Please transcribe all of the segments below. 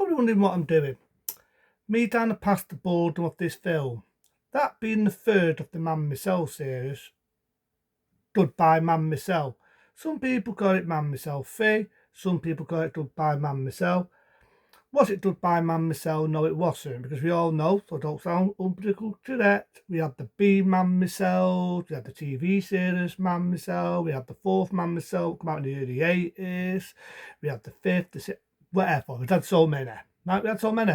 probably wondering what I'm doing. Me down the past the boredom of this film. That being the third of the Man Myself series, done by Man Myself. Some people call it Man Myself 3, some people call it done by Man Myself. Was it done by Man Myself? No, it wasn't, because we all know, so don't sound unpolitically correct, we had the B Man Myself, we had the TV series Man Myself, we had the fourth Man Myself come out in the early 80s, we had the fifth, the sixth, whatever, we had so many, right, we had so many.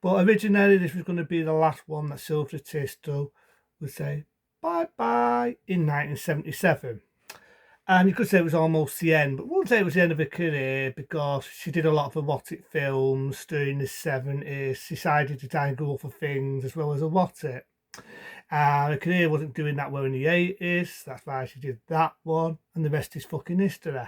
But originally this was going to be the last one that Sylvia Tisto would say bye-bye in 1977. And you could say it was almost the end, but wouldn't say it was the end of her career because she did a lot of erotic films during the 70s, decided to try and go for things as well as erotic. Her career wasn't doing that well in the 80s, that's why she did that one, and the rest is fucking history.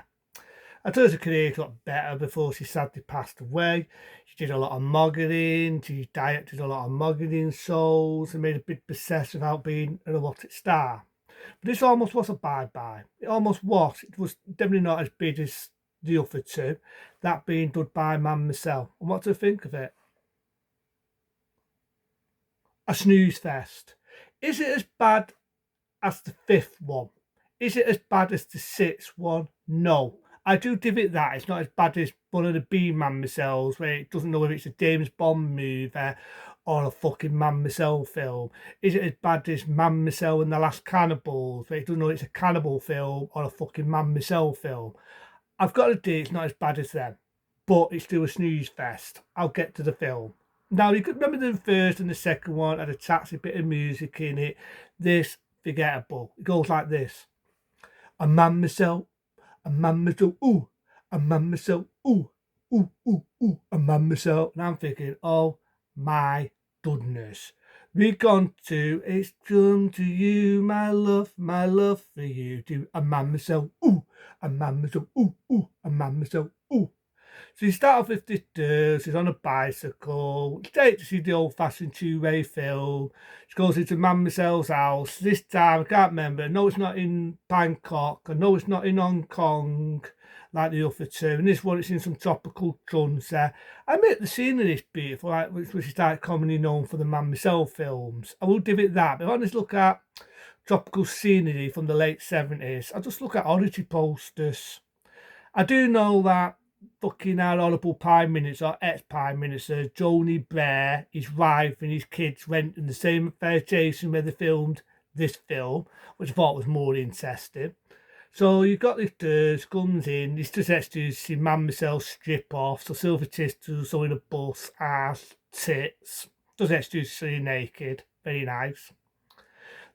I thought her career got better before she sadly passed away. She did a lot of modelling, she directed a lot of modelling shows and made a big success without being an erotic star. But this almost was a bye-bye. It almost was. It was definitely not as big as the other two, that being done by Man Myself. And what do you think of it? A snooze fest. Is it as bad as the fifth one? Is it as bad as the sixth one? No. I do give it that. It's not as bad as one of the B-Man Myself, where it doesn't know whether it's a James Bond movie or a fucking Man Myself film. Is it as bad as Man Myself and the Last Cannibals, where it doesn't know it's a cannibal film or a fucking Man Myself film? I've got to do it's not as bad as them, but it's still a snooze fest. I'll get to the film. Now, you could remember the first and the second one had a taxi bit of music in it. This, forgettable. It goes like this. A man myself, a man myself, ooh, a man myself, ooh, ooh, ooh, ooh, a man myself. And I'm thinking, oh my goodness. We've gone to, it's come to you, my love for you. To a man myself, ooh, a man myself, ooh, ooh, a man myself, ooh. So you start off with this dude, she's on a bicycle, straight to see the old-fashioned two-way film. She goes into Man Myself's house. This time, I can't remember. No, it's not in Bangkok. I know it's not in Hong Kong, like the other two. And this one, it's in some tropical sunset. I admit the scenery is beautiful, like, which is like commonly known for the Man Myself films. I will give it that. But if I just look at tropical scenery from the late 70s, I just look at Origin posters. I do know that fucking our honourable Prime Minister, or ex-Prime Minister, Joni Blair, his wife and his kids went in the same fair station where they filmed this film, which I thought was more interesting. So you've got this dude comes in, he's just extra to see Man Myself strip off, so Silver Tister, so in a bus, ass, tits, does extra to see naked, very nice.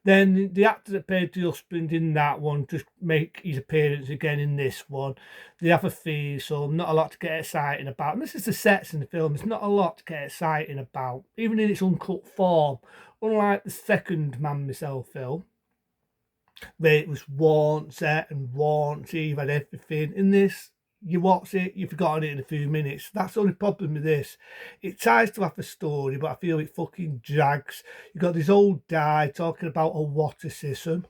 Then the actor that played the husband in that one just make his appearance again in this one. They have a fee, so not a lot to get excited about. And this is the sets in the film. It's not a lot to get excited about, even in its uncut form. Unlike the second Man Myself film, where it was warm set and warm, you've had everything. In this, you watch it, you've forgotten it in a few minutes. That's the only problem with this. It tries to have a story, but I feel it fucking drags. You've got this old guy talking about a water system.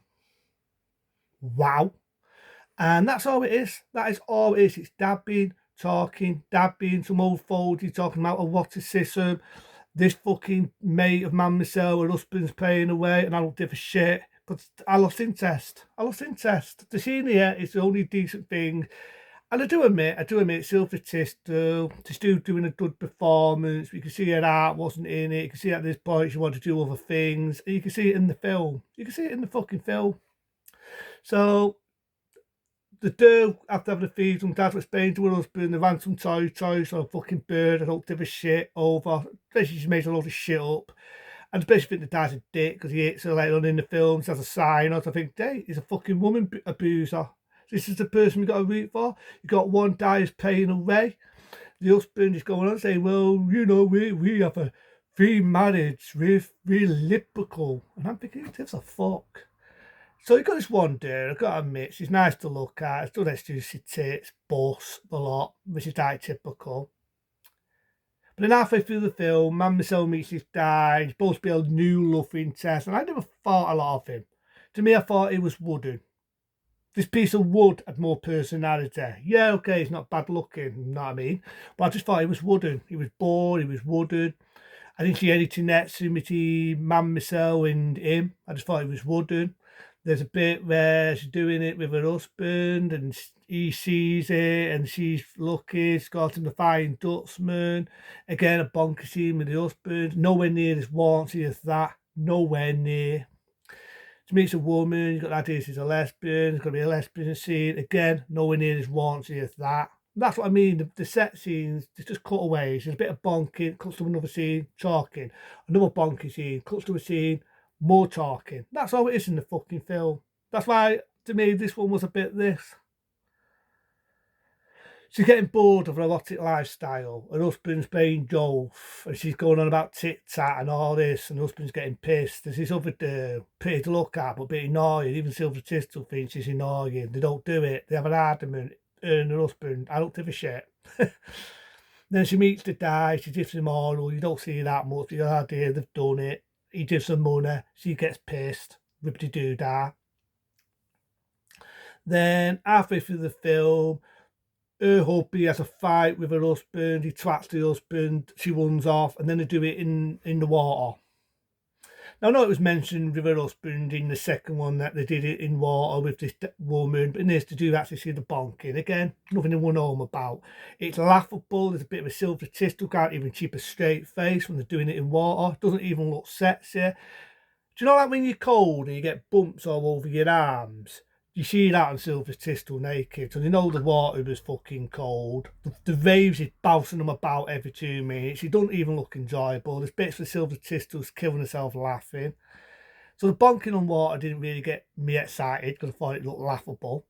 Wow. And that's all it is. That is all it is. It's dabbing, talking, dabbing, some old foldy talking about a water system. This fucking mate of Man Myself, her husband's paying away, and I don't give a shit. But I lost interest. The scene here is the only decent thing. And I do admit, Sylvia Tisto, she's still doing a good performance. You can see her heart wasn't in it. You can see at this point she wanted to do other things. And you can see it in the film. You can see it in the fucking film. So, the dude, after having a feed, sometimes explain to her husband, they ran some toys or a fucking bird, I don't give a shit over. Basically, she makes a lot of shit up. And basically think the guy's a dick because he hits her later on in the film. She has a sign on. I think, hey, he's a fucking woman abuser. This is the person we've got to root for. You've got one guy who's paying away. The husband is going on saying, well, you know, we have a free marriage. We're liberal. And I'm thinking, who gives a fuck? So you've got this one dude, I've got to admit, she's nice to look at. It's done juicy tits, boss, a lot, which is like typical. But then halfway through the film, Man Myself meets this guy. He's supposed to be a new love interest, and I never thought a lot of him. To me, I thought he was wooden. This piece of wood had more personality. Yeah, okay, he's not bad looking, you know what I mean? But I just thought he was wooden. He was bored, he was wooden. I didn't see anything that Sumity, Man, myself, and him. I just thought he was wooden. There's a bit where she's doing it with her husband, and he sees it, and she's lucky. She's got him the Flying Dutchman. Again, a bonker scene with the husband. Nowhere near as warranty as that. Nowhere near. She meets a woman. You've got the idea she's a lesbian. There's going to be a lesbian scene. Again, nowhere near as warranty as that. That's what I mean. The set scenes, it's just cutaways. There's a bit of bonking, cuts to another scene, talking. Another bonking scene, cuts to a scene, more talking. That's all it is in the fucking film. That's why, to me, this one was a bit this. She's getting bored of her erotic lifestyle. Her husband's playing golf, and she's going on about tit tat and all this, and her husband's getting pissed. There's this other pretty to look at, but a bit annoying. Even Silver Tistel thinks she's annoying. They don't do it. They have an argument. Her and her husband. I don't give a shit. Then she meets the guy. She gives him oral. You don't see that much. The idea they've done it. He gives her money. She gets pissed. Ribbity doo dah. Then halfway through the film, her hubby has a fight with her husband. He twats the husband. She runs off, and then they do it in the water. Now, I know it was mentioned with her husband in the second one that they did it in water with this woman, but in this, they do actually see the bonking. Again, nothing to run home about. It's laughable. There's a bit of a Silver Tistel, can't even keep a straight face when they're doing it in water. Doesn't even look sexy. Do you know like when you're cold and you get bumps all over your arms? You see that on Silver Tistel naked, so you know the water was fucking cold. The waves is bouncing them about every 2 minutes. It doesn't even look enjoyable. There's bits where Silver Tistel's killing herself laughing. So the bonking on water didn't really get me excited because I thought it looked laughable.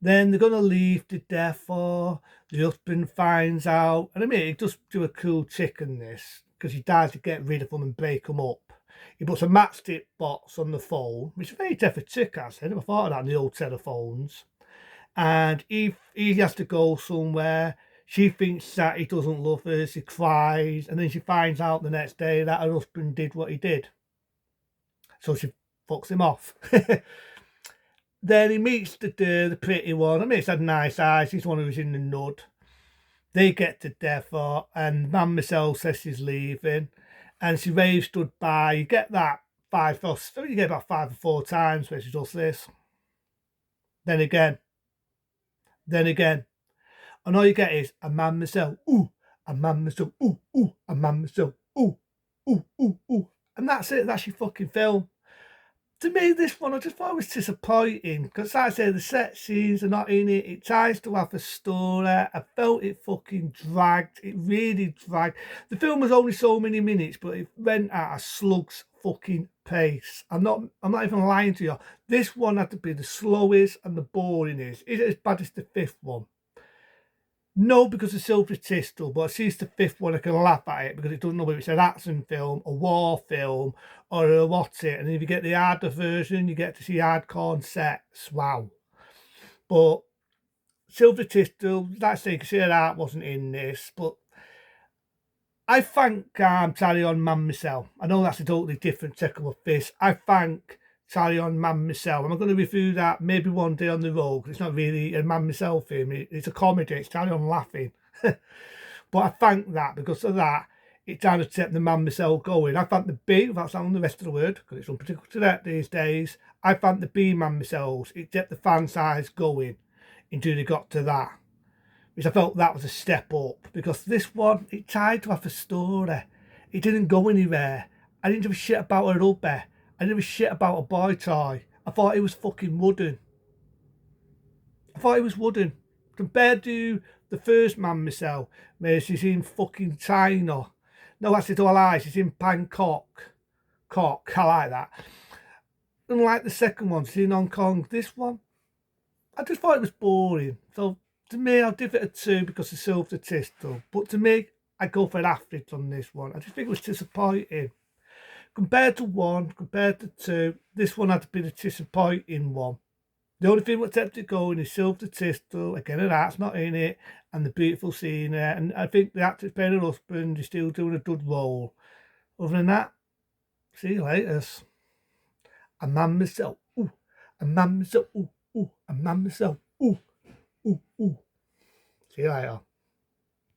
Then they're going to leave the depot. The husband finds out. And I mean, he does do a cool trick in this because he dies to get rid of them and break them up. He puts a matchstick box on the phone, which is a very clever trick, I said. I thought of that in the old telephones. And he has to go somewhere. She thinks that he doesn't love her. She cries. And then she finds out the next day that her husband did what he did. So she fucks him off. Then he meets the pretty one. I mean, it's had nice eyes. He's the one who's in the nud. They get to depot, and Man Michelle says she's leaving. And she waves goodbye. You get that you get about 5 or 4 times where she does this. Then again. And all you get is a Man Michelle, ooh, a Man Michelle, ooh, ooh, a Man Michelle, ooh, ooh, ooh, ooh. And that's it. That's your fucking film. To me, this one, I just thought it was disappointing because, like I say, the set scenes are not in it. It tries to have a story. I felt it fucking dragged. It really dragged. The film was only so many minutes, but it went at a slug's fucking pace. I'm not even lying to you. This one had to be the slowest and the boringest. Is it as bad as the fifth one? No, because of Silver Tistel, but I see it's the fifth one. I can laugh at it because it doesn't know whether it's an action film, a war film, or a what's it. And if you get the harder version, you get to see hardcore sets. Wow. But Silver Tistel, that's say, you can see that art wasn't in this, but I thank Charlie on Man myself. I know that's a totally different tackle of this. I thank Charlie on Man myself. I'm going to review that maybe one day on the road because it's not really a Man myself film. It's a comedy. It's Charlie on laughing. But I thank that because of that. It kind of kept the Man myself going. I thank the B, without sounding the rest of the word, because it's unpredictable to that these days. I thank the B Man myself. It kept the fan size going until they got to that. Which I felt that was a step up because this one, it tried to have a story. It didn't go anywhere. I didn't give a shit about her hubby. I didn't give a shit about a boy toy. I thought it was fucking wooden. Compared to the first Man myself, where she's in fucking China. No, that's it all I. She's in Bangkok. I like that. Unlike the second one, she's in Hong Kong. This one, I just thought it was boring. So to me, I'll give it a 2 because of Silver Tistel. But to me, I go for an average on this one. I just think it was disappointing. Compared to 1, compared to 2, this one had to be the disappointing one. The only thing that kept it going is Silver Tistel. Again, her art's not in it, and the beautiful scenery. And I think the actor's playing her husband is still doing a good role. Other than that, see you later. A Man myself, ooh. A Man myself, ooh. ooh, a man myself, ooh, ooh, ooh. See you later.